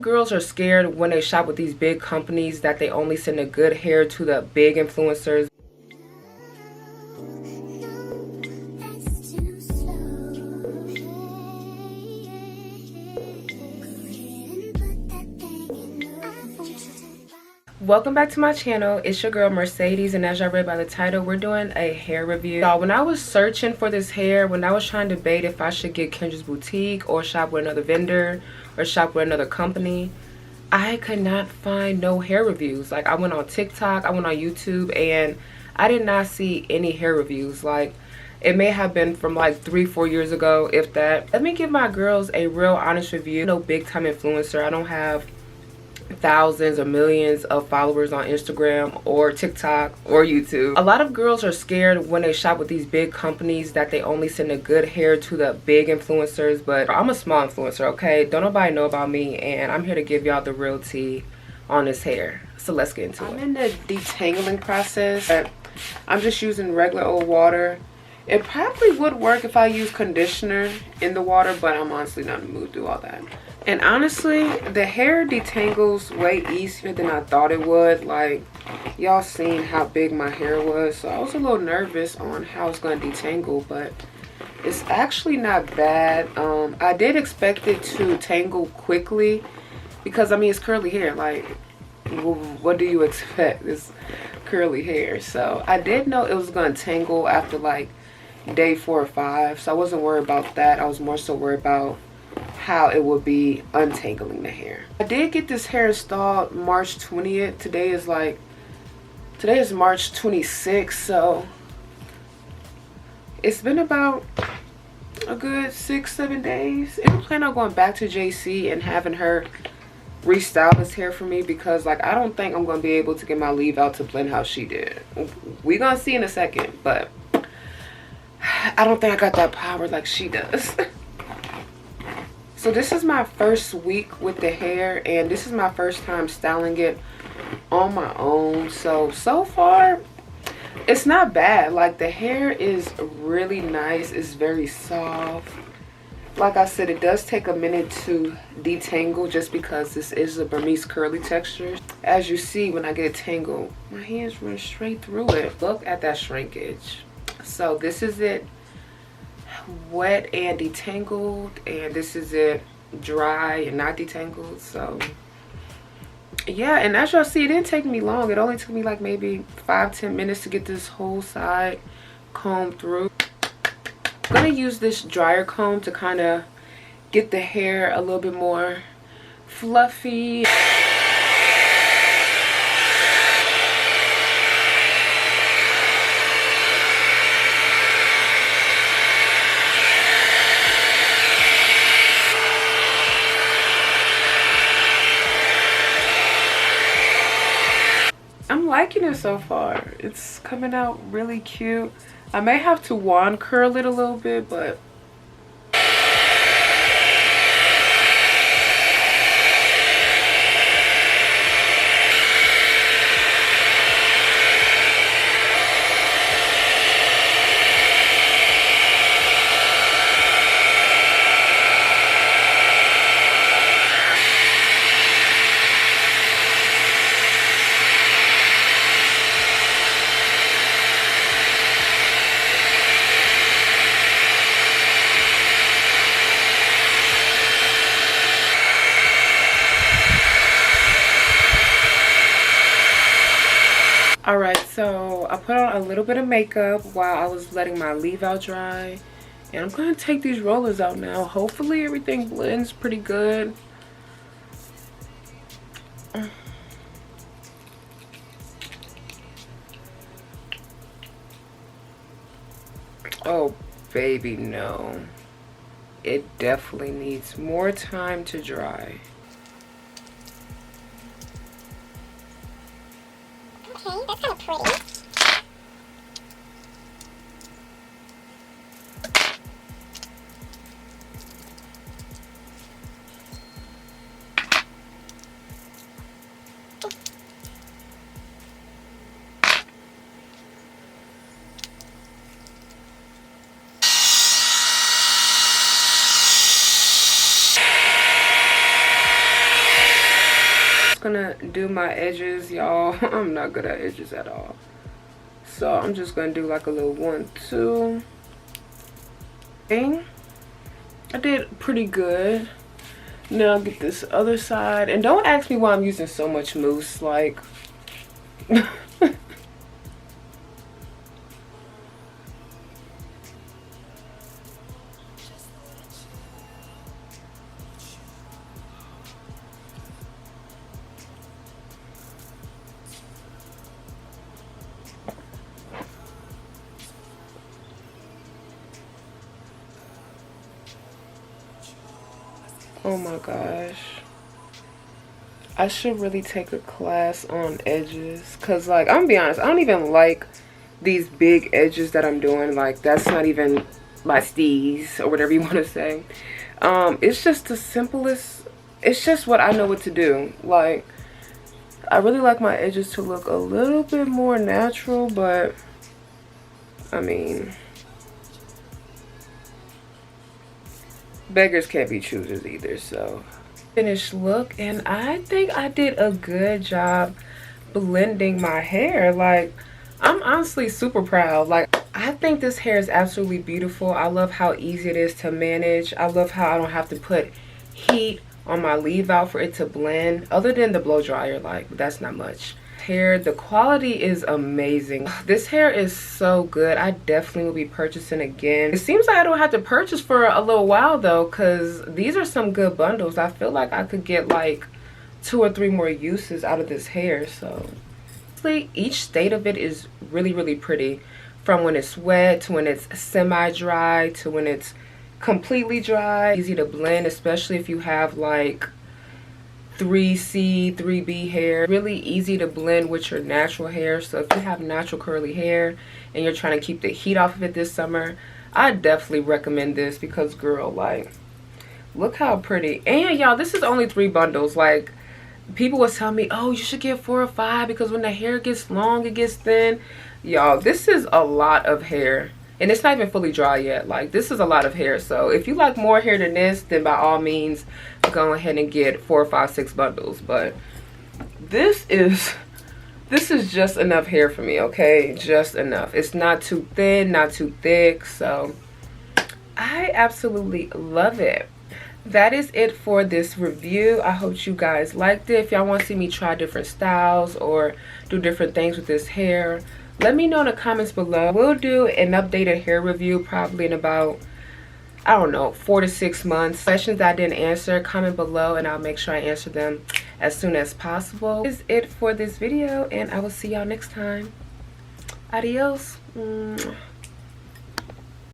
Girls are scared when they shop with these big companies that they only send the good hair to the big influencers. Welcome back to my channel. It's your girl Mercedes, and as y'all read by the title, we're doing a hair review. Y'all, when I was searching for this hair, when I was trying to debate if I should get Kendra's boutique or shop with another vendor or shop with another company, I could not find no hair reviews. Like, I went on TikTok, I went on YouTube, and I did not see any hair reviews. Like, it may have been from like 3-4 years ago, if that. Let me give my girls a real honest review. No big time influencer. I don't have thousands or millions of followers on Instagram or TikTok or YouTube. A lot of girls are scared when they shop with these big companies that they only send the good hair to the big influencers, but I'm a small influencer, okay? Don't nobody know about me, and I'm here to give y'all the real tea on this hair. So let's get into it. I'm in the detangling process. I'm just using regular old water. It probably would work if I use conditioner in the water, but I'm honestly not in the mood to do all that. And honestly, the hair detangles way easier than I thought it would. Like, y'all seen how big my hair was, so I was a little nervous on how it's gonna detangle, but it's actually not bad. I did expect it to tangle quickly because, I mean, it's curly hair. Like, what do you expect? It's curly hair. So I did know it was gonna tangle after like day 4 or 5, so I wasn't worried about that. I was more so worried about how it would be untangling the hair. I did get this hair installed March 20th. Today is March 26th, so it's been about a good 6-7 days. And I plan on going back to JC and having her restyle this hair for me, because like, I don't think I'm gonna be able to get my leave out to blend how she did. We gonna see in a second, but I don't think I got that power like she does. So this is my first week with the hair, and this is my first time styling it on my own. So far, it's not bad. Like, the hair is really nice. It's very soft. Like I said, it does take a minute to detangle just because this is a Burmese curly texture. As you see, when I get it tangled, my hands run straight through it. Look at that shrinkage. So this is it wet and detangled, and this is it dry and not detangled. So yeah, and as y'all see, it didn't take me long. It only took me like maybe 5-10 minutes to get this whole side combed through. I'm gonna use this dryer comb to kind of get the hair a little bit more fluffy. I'm liking it so far. It's coming out really cute. I may have to wand curl it a little bit, but alright, so I put on a little bit of makeup while I was letting my leave out dry, and I'm gonna take these rollers out now. Hopefully everything blends pretty good. Oh baby, no, it definitely needs more time to dry. Okay, that's kind of pretty. just gonna do my edges, y'all. I'm not good at edges at all. So I'm just gonna do like a little 1, 2 thing. I did pretty good. Now get this other side. And don't ask me why I'm using so much mousse. Like, oh my gosh. I should really take a class on edges. Cause like, I'm gonna be honest, I don't even like these big edges that I'm doing. Like, that's not even my steez or whatever you want to say. It's just the simplest. It's just what I know what to do. Like, I really like my edges to look a little bit more natural, but I mean, beggars can't be choosers either. So finished look, and I think I did a good job blending my hair. Like, I'm honestly super proud. Like, I think this hair is absolutely beautiful. I love how easy it is to manage. I love how I don't have to put heat on my leave out for it to blend, other than the blow dryer. Like, that's not much. Hair, the quality is amazing. This hair is so good. I definitely will be purchasing again. It seems like I don't have to purchase for a little while though, because these are some good bundles. I feel like I could get like 2 or 3 more uses out of this hair. So each state of it is really, really pretty, from when it's wet to when it's semi-dry to when it's completely dry. Easy to blend, especially if you have like 3C, 3B hair. Really easy to blend with your natural hair. So if you have natural curly hair and you're trying to keep the heat off of it this summer, I definitely recommend this, because girl, like, look how pretty. And y'all, this is only 3 bundles. Like, people was telling me, oh, you should get 4 or 5 because when the hair gets long, it gets thin. Y'all, this is a lot of hair. And it's not even fully dry yet. Like, this is a lot of hair. So if you like more hair than this, then by all means, go ahead and get 4, 5, 6 bundles. But this is just enough hair for me, okay? Just enough. It's not too thin, not too thick. So I absolutely love it. That is it for this review. I hope you guys liked it. If y'all want to see me try different styles or do different things with this hair, let me know in the comments below. We'll do an updated hair review probably in about, I don't know, 4 to 6 months. Questions I didn't answer, comment below and I'll make sure I answer them as soon as possible. That is it for this video, and I will see y'all next time. Adios.